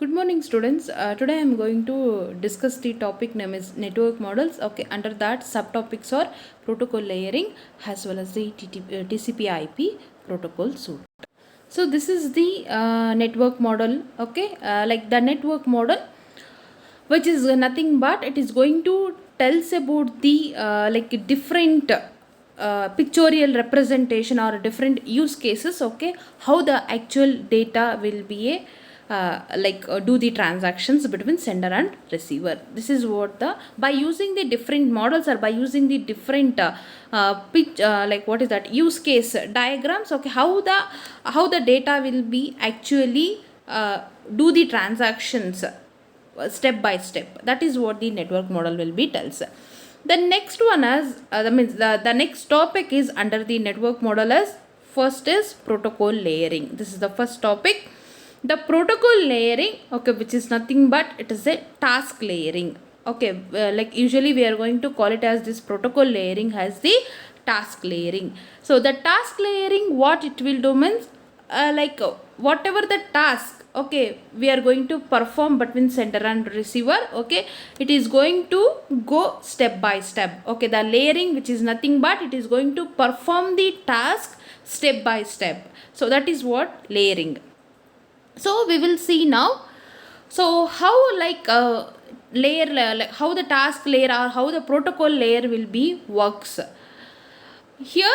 Good morning, students. Today I am going to discuss the topic name is network models. Okay, under that subtopics are protocol layering as well as the TCP/IP protocol suite. So this is the network model. Okay, like the network model, which is nothing but it is going to tells about the like different pictorial representation or different use cases. Okay, how the actual data will be a do the transactions between sender and receiver. This is what the by using the different models or by using the different what is that use case diagrams. Okay, how the data will be actually do the transactions step by step. That is what the network model will be tells. The next one is the next topic is under the network model as first is protocol layering. This is the first topic. The protocol layering, okay, which is nothing but it is a task layering. Okay, like usually we are going to call it as this protocol layering as the task layering. So the task layering, what it will do means whatever the task, okay, we are going to perform between sender and receiver. Okay, it is going to go step by step. Okay, the layering, which is nothing but it is going to perform the task step by step. So that is what layering. So we will see now. So how how the task layer or how the protocol layer will be works. Here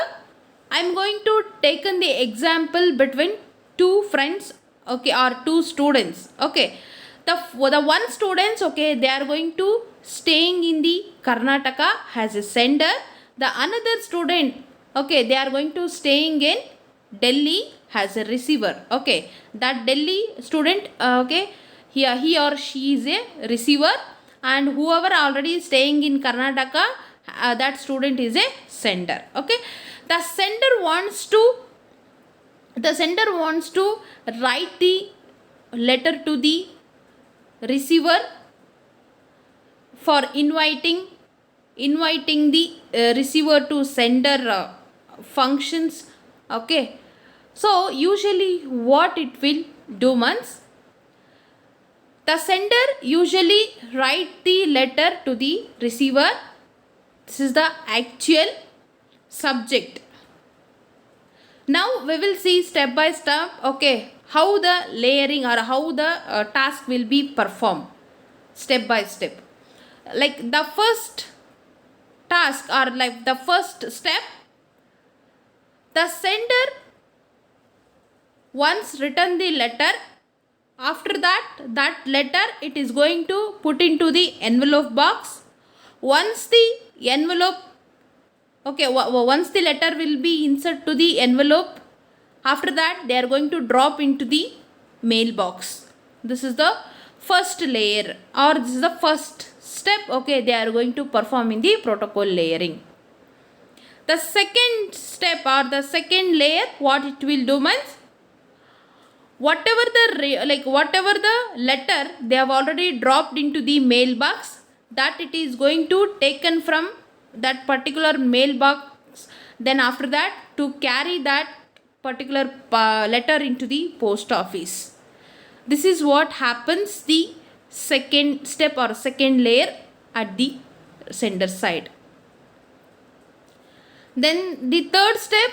I am going to take in the example between two friends, okay, or two students. Okay, the one students, okay, they are going to staying in the Karnataka as a sender. The another student, okay, they are going to staying in Delhi as a receiver. Okay, that Delhi student, okay, here he or she is a receiver, and whoever already staying in Karnataka, that student is a sender. Okay, the sender wants to write the letter to the receiver for inviting the receiver to sender functions. Okay, so usually what it will do means the sender usually write the letter to the receiver. This is the actual subject. Now we will see step by step, okay, how the layering or how the task will be performed step by step. Like the first task or like the first step, the sender once written the letter, after that letter it is going to put into the envelope box. Once the envelope, okay, once the letter will be insert to the envelope, after that they are going to drop into the mailbox. This is the first layer or this is the first step, okay, they are going to perform in the protocol layering. The second step or the second layer, what it will do means whatever the letter they have already dropped into the mailbox, that it is going to taken from that particular mailbox, then after that to carry that particular letter into the post office. This is what happens the second step or second layer at the sender side. Then the third step,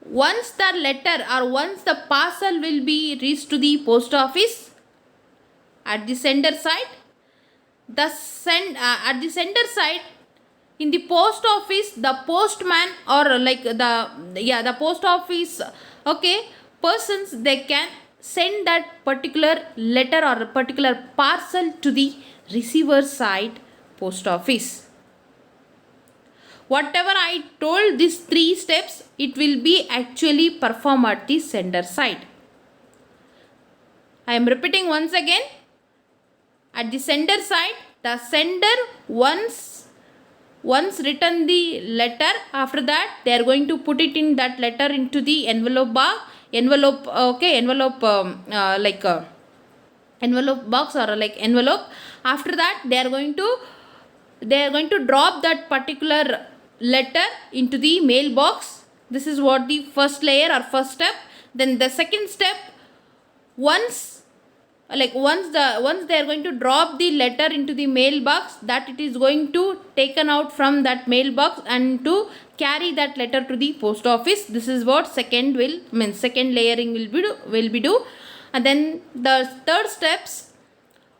once the letter or once the parcel will be reached to the post office at the sender side, at the sender side in the post office, the postman or like the post office, okay, persons, they can send that particular letter or a particular parcel to the receiver side post office. Whatever I told these three steps, it will be actually performed at the sender side. I am repeating once again. At the sender side, the sender once written the letter, after that they are going to put it in that letter into the envelope envelope box or like envelope. After that they are going to drop that particular letter into the mailbox. This is what the first layer or first step. Then the second step, once they are going to drop the letter into the mailbox, that it is going to taken out from that mailbox and to carry that letter to the post office. This is what second layering will be do. And then the third steps,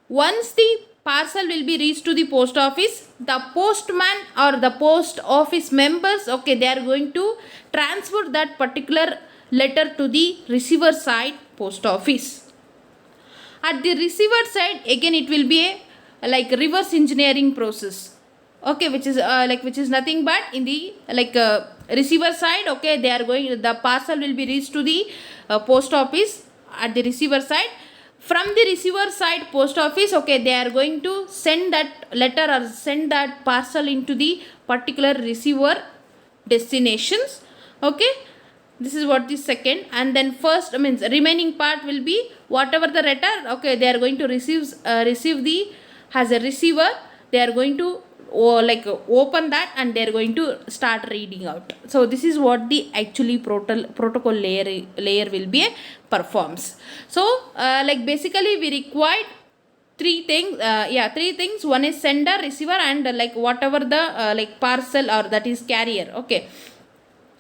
once the parcel will be reached to the post office, the postman or the post office members, okay, they are going to transfer that particular letter to the receiver side post office. At the receiver side, again it will be a like reverse engineering process, okay, which is nothing but in the receiver side, okay, the parcel will be reached to the post office at the receiver side. From the receiver side post office, okay, they are going to send that letter or send that parcel into the particular receiver destinations, okay. This is what the second. And then first means remaining part will be whatever the letter, okay, they are going to receive the as a receiver, they are going to open that and they are going to start reading out. So this is what the actually protocol layer will be performs. So basically we required three things. One is sender, receiver, and whatever the parcel or that is carrier, okay,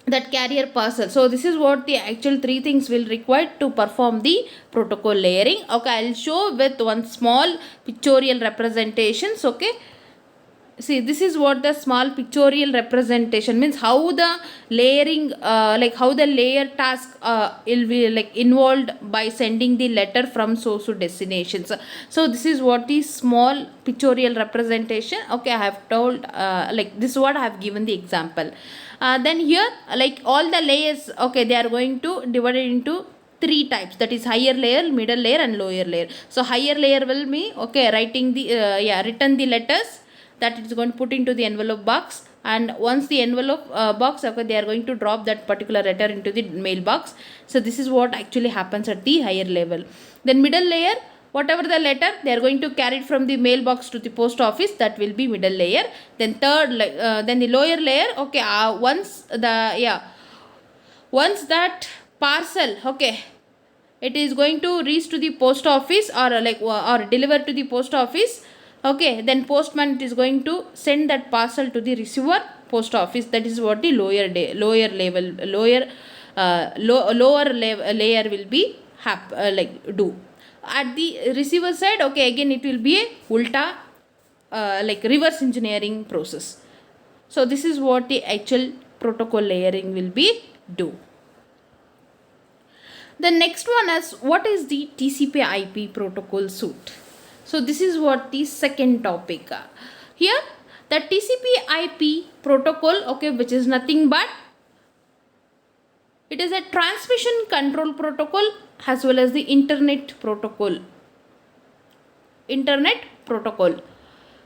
that carrier parcel. So this is what the actual three things will require to perform the protocol layering. Okay, I'll show with one small pictorial representations. Okay, see, this is what the small pictorial representation means, how the layering how the layer task will be involved by sending the letter from source to destinations. So this is what the small pictorial representation, okay, I have told this is what I have given the example. Then here all the layers, okay, they are going to divide it into three types, that is higher layer, middle layer, and lower layer. So higher layer will be, okay, writing the written the letters that it is going to put into the envelope box, and once the envelope box, okay, they are going to drop that particular letter into the mailbox. So this is what actually happens at the higher level. Then middle layer, whatever the letter, they are going to carry it from the mailbox to the post office, that will be middle layer. Then then the lower layer, okay, once that parcel, okay, it is going to reach to the post office or or deliver to the post office, okay, then postman is going to send that parcel to the receiver post office. That is what the lower layer will be do. At the receiver side, okay, again it will be a ulta reverse engineering process. So this is what the actual protocol layering will be do. The next one is, what is the TCP IP protocol suite? So this is what the second topic. Here the TCP IP protocol, okay, which is nothing but it is a transmission control protocol as well as the internet protocol.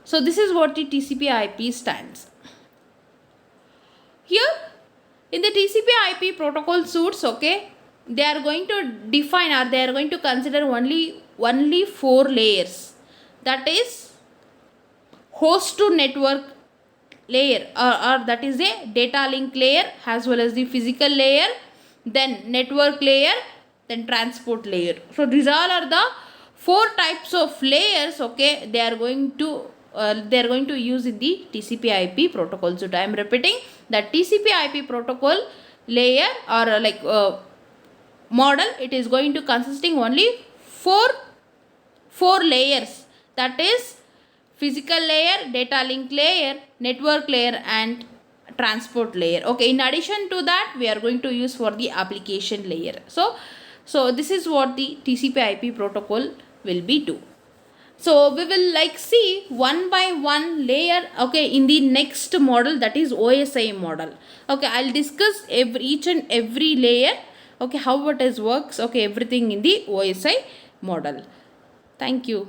So this is what the TCP IP stands. Here in the TCP IP protocol suites, okay, they are going to define or they are going to consider only 4 layers. That is host to network layer, or that is a data link layer, as well as the physical layer, then network layer, then transport layer. So these all are the 4 types of layers, okay, they are going to use in the TCP IP protocol. So I am repeating that TCP IP protocol layer or model, it is going to consisting only 4 layers, that is physical layer, data link layer, network layer, and transport layer. Okay, in addition to that, we are going to use for the application layer. So this is what the TCP IP protocol will be do. So we will see one by one layer, okay, in the next model, that is OSI model. Okay, I'll discuss each and every layer, okay, how it is works, okay, everything in the OSI model. Thank you.